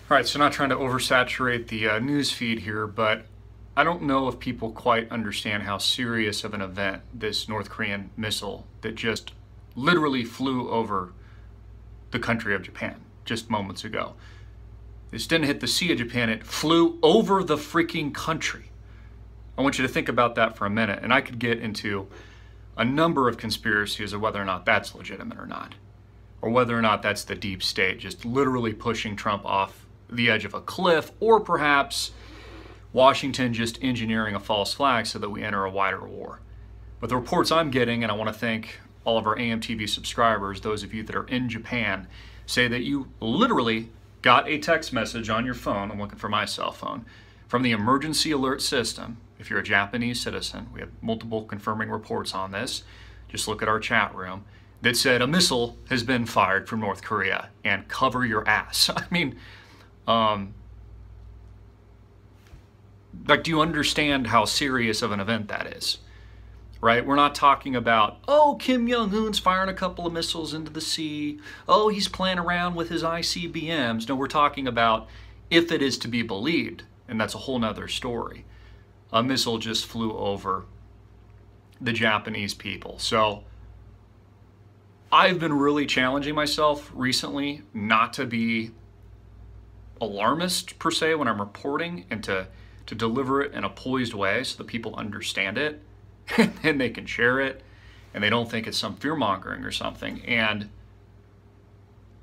All right, so not trying to oversaturate the news feed here, but I don't know if people quite understand how serious of an event this North Korean missile that just literally flew over the country of Japan just moments ago. This didn't hit the sea of Japan, it flew over the freaking country. I want you to think about that for a minute, and I could get into a number of conspiracies of whether or not that's legitimate or not, or whether or not that's the deep state just literally pushing Trump off the edge of a cliff, or perhaps Washington just engineering a false flag so that we enter a wider war. But the reports I'm getting, and I want to thank all of our AMTV subscribers, those of you that are in Japan, say that you literally got a text message on your phone, I'm looking for my cell phone, from the emergency alert system. If you're a Japanese citizen, we have multiple confirming reports on this, just look at our chat room, that said a missile has been fired from North Korea and cover your ass. I mean, like, do you understand how serious of an event that is? Right? We're not talking about, oh, Kim Jong-un's firing a couple of missiles into the sea. Oh, he's playing around with his ICBMs. No, we're talking about, if it is to be believed, and that's a whole nother story, a missile just flew over the Japanese people. So I've been really challenging myself recently not to be alarmist per se when I'm reporting, and to deliver it in a poised way so that people understand it and they can share it and they don't think it's some fear-mongering or something. And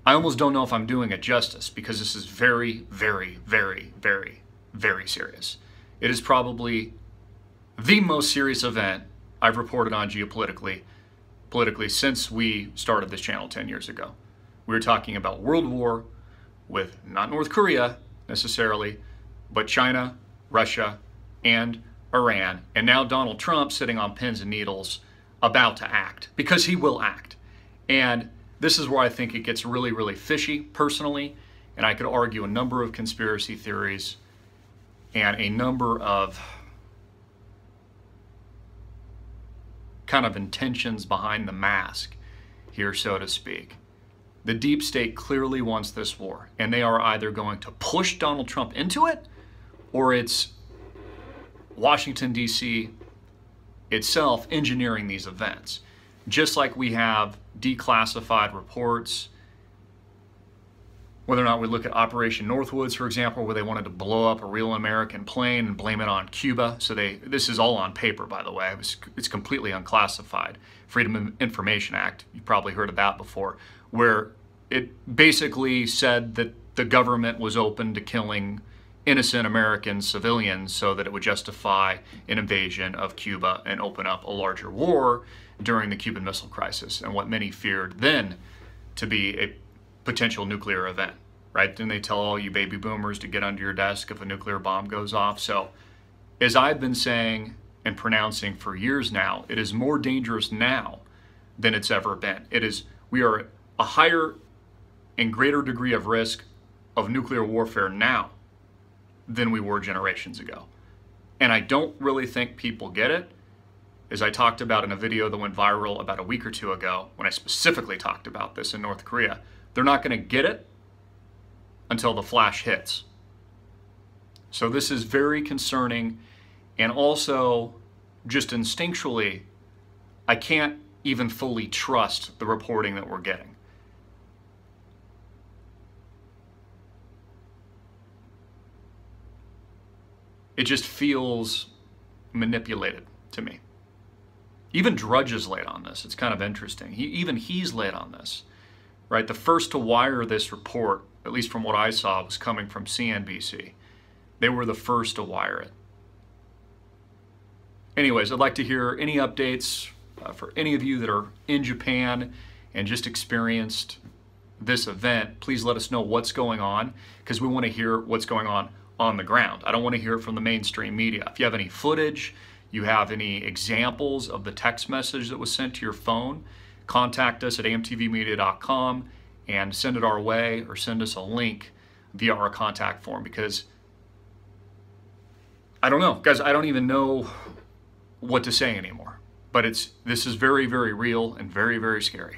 I almost don't know if I'm doing it justice, because this is very, very, very, very, very serious. It is probably the most serious event I've reported on politically since we started this channel 10 years ago. We were talking about world war with not North Korea necessarily, but China, Russia, and Iran. And now Donald Trump sitting on pins and needles about to act, because he will act. And this is where I think it gets really, really fishy personally. And I could argue a number of conspiracy theories and a number of kind of intentions behind the mask here, so to speak. The deep state clearly wants this war, and they are either going to push Donald Trump into it, or it's Washington, D.C. itself engineering these events. Just like we have declassified reports, whether or not we look at Operation Northwoods, for example, where they wanted to blow up a real American plane and blame it on Cuba. So this is all on paper, by the way. It's completely unclassified. Freedom of Information Act, you've probably heard of that before, where it basically said that the government was open to killing innocent American civilians so that it would justify an invasion of Cuba and open up a larger war during the Cuban Missile Crisis, and what many feared then to be a potential nuclear event, right? Then they tell all you baby boomers to get under your desk if a nuclear bomb goes off. So as I've been saying and pronouncing for years now, it is more dangerous now than it's ever been. We are a higher and greater degree of risk of nuclear warfare now than we were generations ago. And I don't really think people get it. As I talked about in a video that went viral about a week or two ago, when I specifically talked about this in North Korea, they're not going to get it until the flash hits. So this is very concerning, and also just instinctually, I can't even fully trust the reporting that we're getting. It just feels manipulated to me. Even Drudge is late on this. It's kind of interesting. Even he's late on this, right? The first to wire this report, at least from what I saw, was coming from CNBC. They were the first to wire it. Anyways, I'd like to hear any updates for any of you that are in Japan and just experienced this event. Please let us know what's going on, because we want to hear what's going on the ground. I don't want to hear it from the mainstream media. If you have any footage, you have any examples of the text message that was sent to your phone, contact us at amtvmedia.com and send it our way, or send us a link via our contact form, because I don't know, guys, I don't even know what to say anymore. But this is very, very real and very, very scary.